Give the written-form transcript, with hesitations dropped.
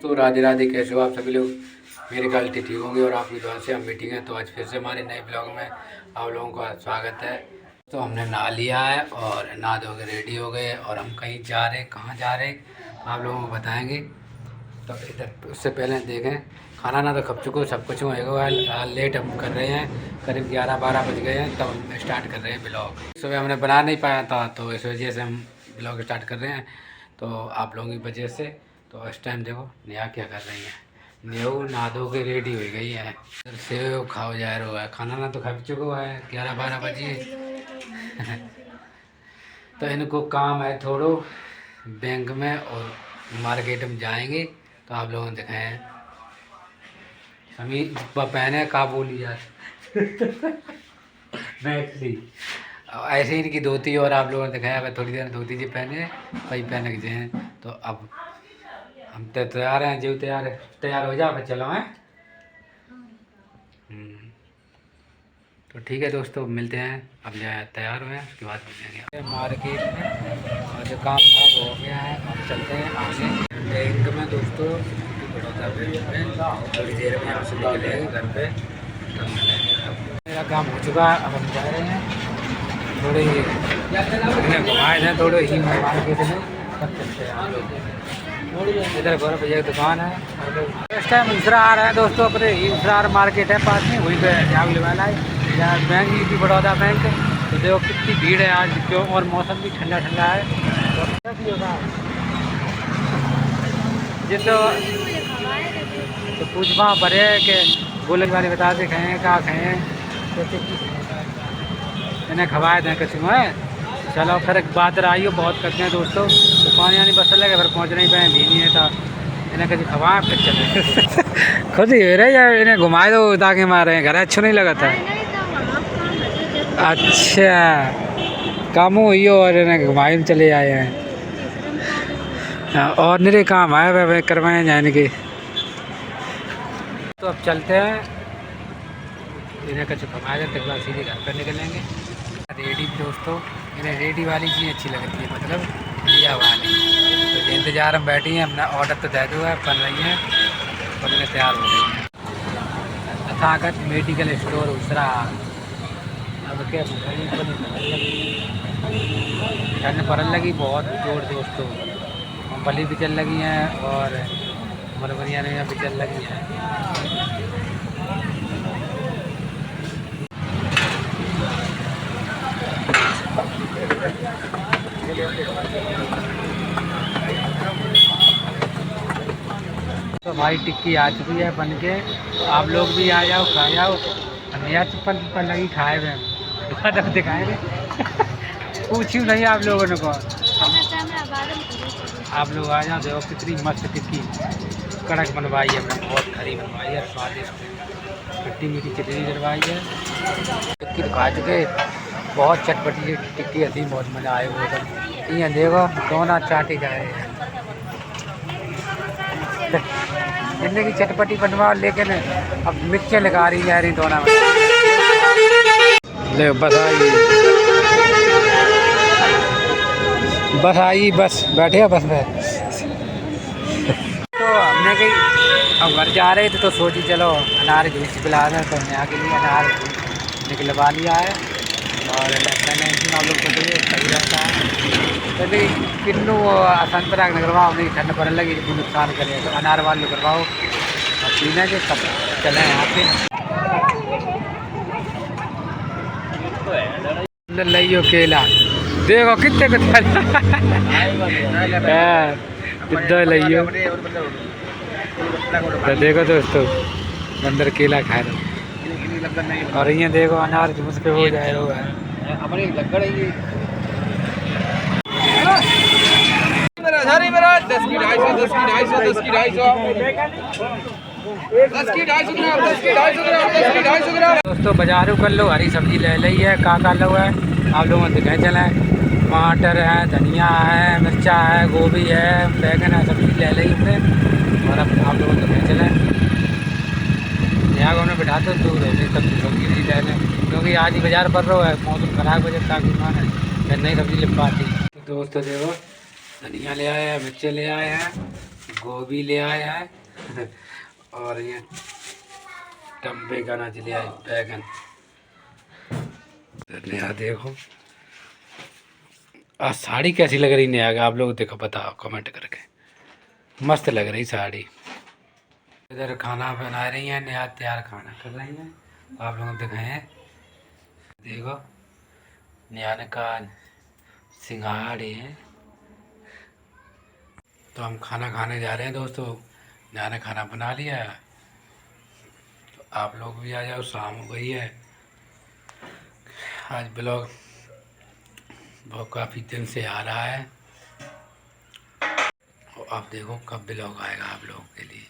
तो राधे राधे, कैसे हो आप सभी लोग। मेरे ख्याल से ठीक होंगे और आपकी दुआ से हम भी ठीक हैं। तो आज फिर से हमारे नए ब्लॉग में आप लोगों का स्वागत है। तो हमने नहा लिया है और नहा धो के रेडी हो गए और हम कहीं जा रहे हैं। कहाँ जा रहे हैं आप लोगों को बताएंगे। तो इधर उससे पहले देखें, खाना ना तो खप चुको, सब कुछ होएगा। लेट हम कर रहे हैं, करीब 11-12 बज गए हैं तब हम स्टार्ट कर रहे हैं ब्लॉग। सुबह हमने बना नहीं पाया था तो इस वजह से हम ब्लॉग स्टार्ट कर रहे हैं, तो आप लोगों की वजह से। तो इस टाइम देखो नेहा क्या कर रही है। नेहू नहा धो के रेडी हो गई है। सेव खाओ जा रहा है, खाना ना तो खा चुका है, 11-12 बजे। तो इनको काम है थोड़ो बैंक में और मार्केट में जाएंगे। तो आप लोगों ने दिखाए समी पहने काबुली यार मैक्सी ऐसे ही इनकी धोती, और आप लोगों ने दिखाया मैं थोड़ी देर धोती जी पहने कई पहन के हैं। तो अब हम तो तैयार हैं, जो तैयार हो जा फिर चलो हैं। तो ठीक है दोस्तों, मिलते हैं। अब जाए तैयार हुए हैं उसके बाद मिलेंगे मार्केट में। और जो काम था वो हो गया है, अब चलते हैं आगे बैंक में दोस्तों। बड़ौदा बैंक में थोड़ी देर में हमसे निकलेंगे घर पे, तब मिलेंगे। अब मेरा काम हो चुका है, अब हम जा रहे हैं। थोड़े इन्हें घुमाए थे थोड़े ही मार्केट में, तब चलते हैं हम लोग। इधर गौरव भैया की दुकान है। इस टाइम इंसरा आ रहा है दोस्तों, अपने इंसरा मार्केट है पास में, वहीं पे जागले वाला है यहाँ बैंक की, बड़ौदा बैंक। तो देखो कितनी भीड़ है आज, क्यों, और मौसम भी ठंडा ठंडा है। जिस तो पूछ वहाँ पर है कि गोलक वाले बता दे खाएँ कहाँ खाएँ, तो इन्हें खवाए थे किसी में। चलो फिर एक बात रही हो बहुत करते हैं दोस्तों, तो पानी आनी बस लगे फिर पहुँच नहीं पाए, भी नहीं है। तो इन्हें कभी खवाए फिर चले खुद ही हो रहे या इन्हें घुमाए दो ताकि मारे घर अच्छा नहीं लगा था। अच्छा काम हुई हो और इन्हें घुमाए में चले आए हैं, और मेरे काम आए वह करवाए जाने के। तो अब चलते हैं, इन्हें कच्छ घुमाए दें तक सीधे घर पर निकलेंगे। रेडी दोस्तों, इन्हें रेडी वाली चीज़ अच्छी लगती है, मतलब लिया वाली। तो इंतज़ार में बैठी हैं, अपना ऑर्डर तो दे दो है, बन रही हैं और इन्हें तैयार हो गई हैं। तथागत मेडिकल स्टोर उसरा। अब क्या ठंड पड़ने लगी बहुत जोर दोस्तों, मूँगफली भी चल लगी हैं और मरवरिया भी चल लगी हैं। तो भाई टिक्की आ चुकी है बन के, तो आप लोग भी आ जाओ खा जाओ। नया चप्पल पर लगी खाए हुए तब दिखाएंगे पूछी नहीं आप लोगों ने को। आप लोग आ जाओ, देखो कितनी मस्त टिक्की कड़क बनवाई है मैंने, बहुत खरी बनवाई है, स्वादिष्ट खट्टी मीठी चटनी डलवाई है। टिक्की तो खा चुके, बहुत चटपटी टिक्की थी, बहुत मज़ा आया वो सब। ये देखो दोनों चाटे जा रहे हैं जिंदगी की चटपटी बनवा, लेकिन अब मिर्चें लगा रही जा रही दोनों में। ले बस आई, बस आई, बस बैठे बस में। तो हमने कहीं अब घर जा रहे थे तो सोची चलो अनार जूस पिला दें, तो नया के लिए अनार निकलवा लिया है। और मैंने लोग को सही रहता है, यदि किन्नू संतरा करवाओ नहीं, ठंड पड़ने लगी नुकसान करे, तो अनार वाले करवाओ और पीने के तब चले यहाँ पे। लियो केला देखो कितने कितना लियो, तो देखो दोस्तों अंदर केला खा रहे, और ये देखो अनार जूस पे हो जाए रहा है। मेरा 10 की 250, 10 की 250, 10 की 250 ग्राम। दोस्तों बाजारू कर लो, हरी सब्जी ले ली है, काका लो है, आप लोगों को दिखाए चले। टमाटर है, धनिया है, मिर्चा है, गोभी है, बैगन है, सब्जी ले ली हमने। और अब आप लोगों को दिखाए चले यहाँ उन्हें बिठा दो दूर हो गई सब्जी सब्जी नहीं ले लें, क्योंकि आज ही बाजार पर रहो है, मौसम खराब हो जाता है, फिर नई सब्जी लिप पाती। तो दोस्तों देखो धनिया ले आए हैं, मिर्चे ले आए हैं, गोभी ले आया है और ये टम्बे का अनाज ले आए बैगन। नेहा देखो आज साड़ी कैसी लग रही नेहा, आप लोग देखो बताओ कमेंट करके, मस्त लग रही साड़ी। इधर खाना बना रही हैं नेहा, तैयार खाना कर रही हैं, आप लोग दिखाएं। देखो नेहा ने कहा सिंघाड़े हैं। तो हम खाना खाने जा रहे हैं दोस्तों, नेहा ने खाना बना लिया है, तो आप लोग भी आ जाओ, शाम हो गई है। आज ब्लॉग बहुत काफ़ी दिन से आ रहा है और अब देखो कब ब्लॉग आएगा आप लोगों के लिए।